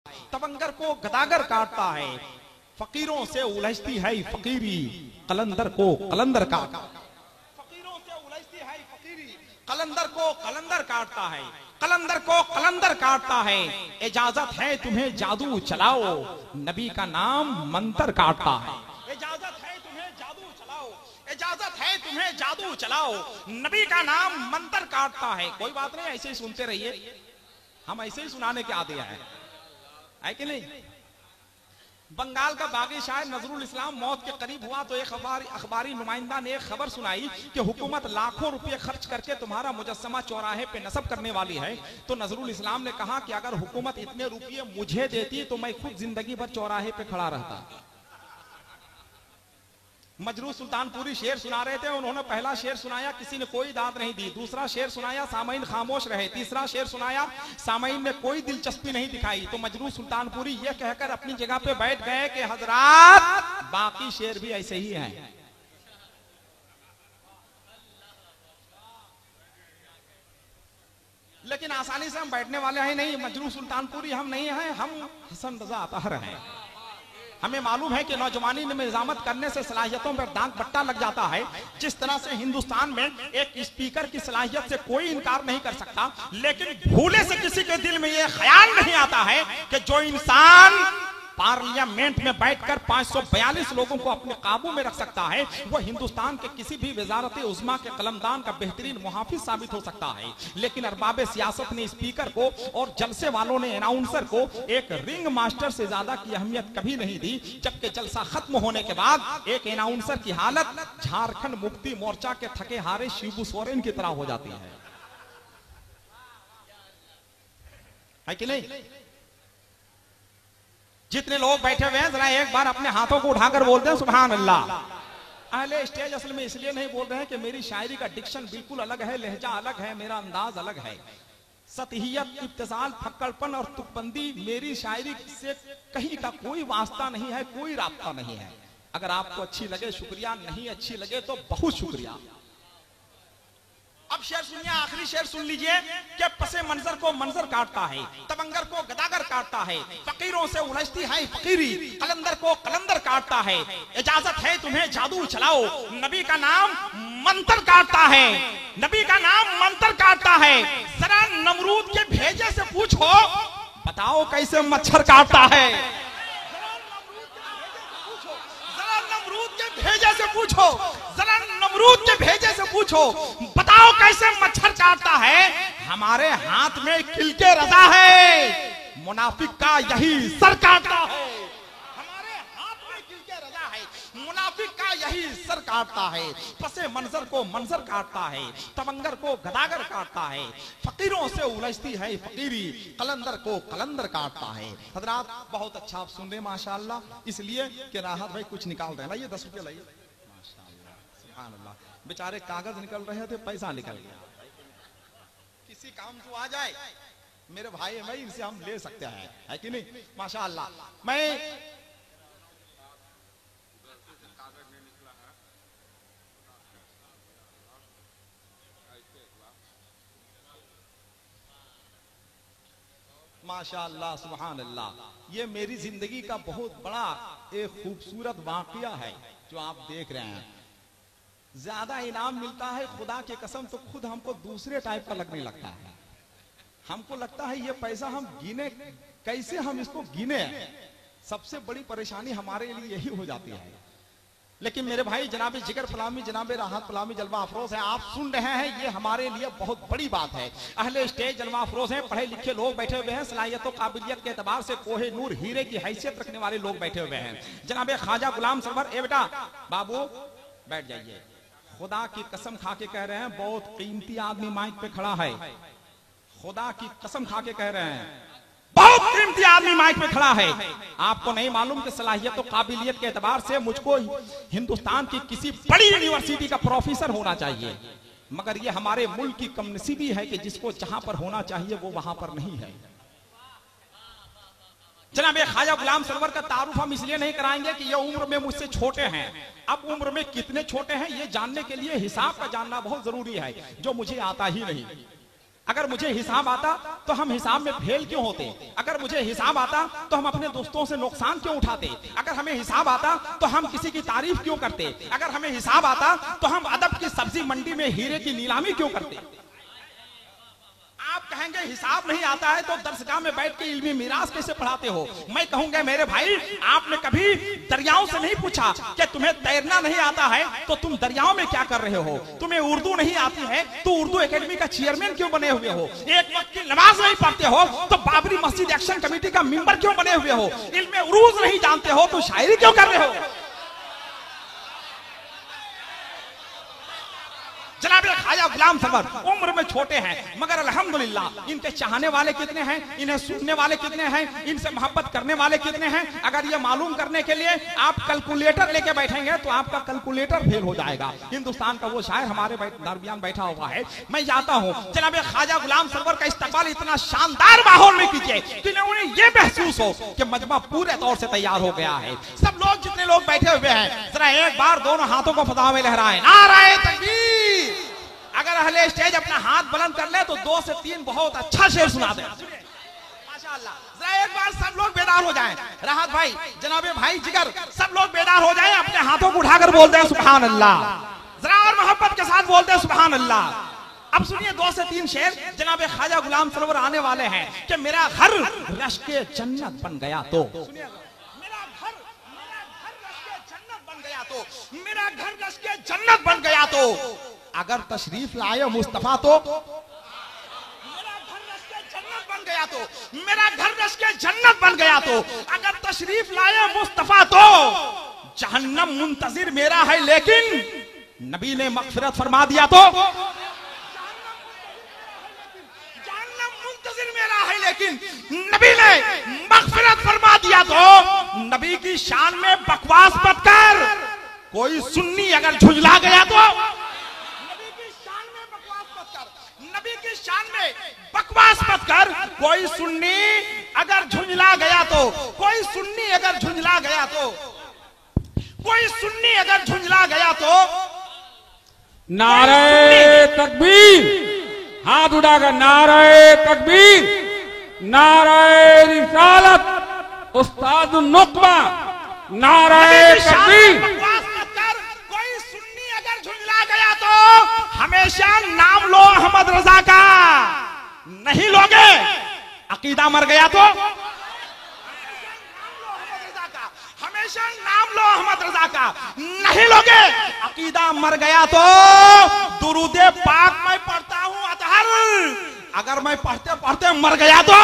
तवंगर को गदागर काटता है, फकीरों से उलझती है फकीरी, कलंदर को कलंदर काटता है। फकीरों से उलझती है फकीरी, कलंदर को कलंदर काटता है, कलंदर को कलंदर काटता है। इजाजत है तुम्हें जादू चलाओ, नबी का नाम मंतर काटता है। इजाजत है तुम्हें जादू चलाओ, इजाजत है तुम्हें जादू चलाओ, नबी का नाम मंतर काटता है। कोई बात नहीं, ऐसे ही सुनते रहिए, हम ऐसे ही सुनाने के आते है कि नहीं। बंगाल का बागी शायर नजरुल इस्लाम मौत के करीब हुआ तो एक अखबारी नुमाइंदा ने एक खबर सुनाई कि हुकूमत लाखों रुपए खर्च करके तुम्हारा मुजस्समा चौराहे पे नस्ब करने वाली है। तो नजरुल इस्लाम ने कहा कि अगर हुकूमत इतने रुपये मुझे देती तो मैं खुद जिंदगी भर चौराहे पे खड़ा रहता। मजरू सुल्तानपुरी शेर सुना रहे थे, उन्होंने पहला शेर सुनाया, किसी ने कोई दाद नहीं दी। दूसरा शेर सुनाया, सामाइन खामोश रहे। तीसरा शेर सुनाया, सामाइन ने कोई दिलचस्पी नहीं दिखाई। तो मजरू सुल्तानपुरी ये कहकर अपनी जगह पे बैठ गए कि हजरात बाकी शेर भी ऐसे ही हैं। लेकिन आसानी से हम बैठने वाले हैं नहीं, मजरू सुल्तानपुरी हम नहीं हैं, हम हसन रजा अतहर हैं। हमें मालूम है कि नौजवानी में निजामत करने से सलाहियतों पर दाग बट्टा लग जाता है। जिस तरह से हिंदुस्तान में एक स्पीकर की सलाहियत से कोई इनकार नहीं कर सकता, लेकिन भूले से किसी के दिल में यह ख्याल नहीं आता है कि जो इंसान पार्लियामेंट में बैठकर 542 लोगों को अपने काबू में रख सकता है, वो हिंदुस्तान के किसी भी वजारत उज़्मा के कलमदान का बेहतरीन मुहाफिज साबित हो सकता है। लेकिन अरबाब सियासत ने स्पीकर को और जलसे वालों ने अनाउंसर को एक रिंग मास्टर से ज्यादा की अहमियत कभी नहीं दी। जबकि जलसा खत्म होने के बाद एक अनाउंसर की हालत झारखंड मुक्ति मोर्चा के थके हारे शिबू सोरेन की तरह हो जाती है कि नहीं। जितने लोग बैठे हुए हैं जरा एक बार अपने हाथों को उठाकर बोलते हैं सुभान अल्लाह। अहले स्टेज असल में इसलिए नहीं बोल रहे हैं कि मेरी शायरी का डिक्शन बिल्कुल अलग है, लहजा अलग है, मेरा अंदाज अलग है। सतहियत, इब्तिसाल, फक्कड़पन और तुकबंदी मेरी शायरी से कहीं का कोई वास्ता नहीं है, कोई राब्ता नहीं है। अगर आपको अच्छी लगे शुक्रिया, नहीं अच्छी लगे तो बहुत शुक्रिया। अब शेर सुनिए, आखिरी शेर सुन लीजिए कि पसे मंजर को मंजर काटता है, तवंगर को गदागर काटता है, फकीरों से उलझती है फकीरी, कलंदर को कलंदर काटता है। इजाजत है तुम्हें जादू चलाओ, नबी का नाम मंत्र काटता है, नबी का नाम मंत्र काटता है। जरा नमरूद के भेजे से पूछो, बताओ कैसे मच्छर काटता है। जरा नमरूद के भेजे से पूछो, जरा नमरूद के भेजे से पूछो, बताओ कैसे मच्छर काटता है। हमारे हाथ में किलके रजा है, मुनाफिक का यही सर काटता है। हमारे हाथ में किलके रजा है, मुनाफिक का यही सर काटता है। पसे मंजर को मंजर काटता है, तवंगर को गदागर काटता है, फकीरों से उलझती है फकीरी, कलंदर को कलंदर काटता है। हजरात बहुत अच्छा आप सुन रहे हैं माशाअल्लाह, इसलिए कि राहत भाई कुछ निकाल रहे हैं। लाइए 10 रुपये लाइए। बेचारे कागज निकल रहे थे, पैसा निकल गया। किसी काम को आ जाए मेरे भाई भाई इनसे हम ले सकते हैं, है कि नहीं। माशाअल्लाह। मैं माशाअल्लाह सुभान अल्लाह, ये मेरी जिंदगी का बहुत बड़ा एक खूबसूरत वाकया है जो आप देख रहे हैं। ज्यादा इनाम मिलता है खुदा की कसम तो खुद हमको दूसरे टाइप का लगने लगता है। हमको लगता है ये पैसा हम गिने कैसे, हम इसको गिने, सबसे बड़ी परेशानी हमारे लिए यही हो जाती है। लेकिन मेरे भाई जनाबे जिगर फलामी, जनाबे राहत फलामी जलवा अफरोज है, आप सुन रहे हैं, ये हमारे लिए बहुत बड़ी बात है। अहले स्टेज जलवा अफरोज हैं, पढ़े लिखे लोग बैठे हुए हैं, सलाहियत और काबिलियत के एतबार से कोहे नूर हीरे की हैसियत रखने वाले लोग बैठे हुए हैं। जनाबे ख्वाजा गुलाम सरवर, ए बेटा बाबू बैठ जाइए। खुदा की कसम खा के कह रहे हैं, बहुत कीमती आदमी माइक पे खड़ा है। खुदा की कसम खा के कह रहे हैं, बहुत कीमती आदमी माइक पे खड़ा है। आपको नहीं मालूम कि सलाहियत और काबिलियत के एतबार से मुझको हिंदुस्तान की किसी बड़ी यूनिवर्सिटी का प्रोफेसर होना चाहिए, मगर ये हमारे मुल्क की कमनसीबी है कि जिसको जहां पर होना चाहिए वो वहां पर नहीं है। जनाब ख्वाजा गुलाम सरवर का तारुफ हम इसलिए नहीं कराएंगे कि ये उम्र में मुझसे छोटे हैं। अब उम्र में कितने छोटे हैं ये जानने के लिए हिसाब का जानना बहुत जरूरी है, जो मुझे आता ही नहीं। अगर मुझे हिसाब आता तो हम हिसाब में फेल क्यों होते? अगर मुझे हिसाब आता तो हम अपने दोस्तों से नुकसान क्यों उठाते? अगर हमें हिसाब आता तो हम किसी की तारीफ क्यों करते? अगर हमें हिसाब आता तो हम अदब की सब्जी मंडी में हीरे की नीलामी क्यों करते? आप कहेंगे हिसाब नहीं आता है तो दरसगाह में बैठ के इल्मी मिरास कैसे पढ़ाते हो? मैं कहूंगा मेरे भाई, आपने कभी दरियाओं से नहीं पूछा कि तुम्हें तैरना नहीं आता है तो तुम दरियाओं में क्या कर रहे हो? तुम्हें उर्दू नहीं आती है तो उर्दू एकेडमी का चेयरमैन क्यों बने हुए हो? एक वक्त की नमाज नहीं पढ़ते हो तो बाबरी मस्जिद एक्शन कमेटी का मेंबर क्यों बने हुए हो? इल्मे उरूज नहीं जानते हो तो शायरी क्यों कर रहे हो? जनाब ख्वाजा गुलाम सरवर उम्र में छोटे हैं मगर अल्हम्दुलिल्लाह इनके चाहने वाले कितने हैं, इन्हें सुनने वाले कितने हैं, इनसे मोहब्बत करने वाले कितने हैं। अगर ये मालूम करने के लिए आप कैलकुलेटर लेके बैठेंगे तो आपका कैलकुलेटर फेल हो जाएगा। हिंदुस्तान का वो शायर हमारे दरमियान बैठा हुआ है, मैं जाता हूँ। जनाब ख्वाजा गुलाम सरवर का इस्तकबाल इतना शानदार माहौल में कीजिए कि उन्हें ये महसूस हो कि मजमा पूरे तौर से तैयार हो गया है। सब लोग जितने लोग बैठे हुए हैं जरा एक बार दोनों हाथों को फजा में लहराएं, नारे तकबीर। अगर अहले स्टेज अपना हाथ बुलंद कर ले तो 2 से 3 बहुत अच्छा शेर सुना दे। माशाअल्लाह, जरा एक बार सब लोग बेदार हो जाएं। राहत भाई, जनाबे भाई जिगर, सब लोग बेदार हो जाएं, अपने हाथों को उठाकर बोलते हैं सुभान अल्लाह। जरा और मोहब्बत के साथ बोलते हैं सुभान अल्लाह। अब सुनिए 2 से 3 शेर जनाबे ख्वाजा गुलाम सरवर आने वाले हैं कि मेरा घर रश्के जन्नत बन गया तो, मेरा घर रश्के जन्नत बन गया तो, अगर तशरीफ लाए मुस्तफा तो मेरा घर रश्के जन्नत बन गया तो, मेरा घर रश्के जन्नत बन गया तो, अगर तशरीफ लाए मुस्तफा तो जहन्नम मुंतजिर मेरा है लेकिन नबी ने मगफिरत फरमा दिया तो, जहन्नम मुंतजिर मेरा है लेकिन नबी ने मगफिरत फरमा दिया तो, नबी की शान में बकवास मत कर। कोई सुन्नी अगर झुंझला गया तो, नबी की शान में बकवास मत कर। कोई सुन्नी अगर झुंझला गया तो, कोई सुन्नी अगर झुंझला गया तो, कोई सुन्नी अगर झुंझला गया तो, नारे तकबीर, हाथ उठाकर नारे तकबीर, नारे रिसालत, उस्ताद नुकबा, नारे तकबीर। तो हमेशा नाम लो अहमद रजा का, नहीं लोगे अकीदा मर गया तो, हमेशा नाम लो अहमद रजा का, नहीं लोगे अकीदा मर गया तो, दुरूदे पाक मैं पढ़ता हूँ अतहर, अगर मैं पढ़ते पढ़ते मर गया तो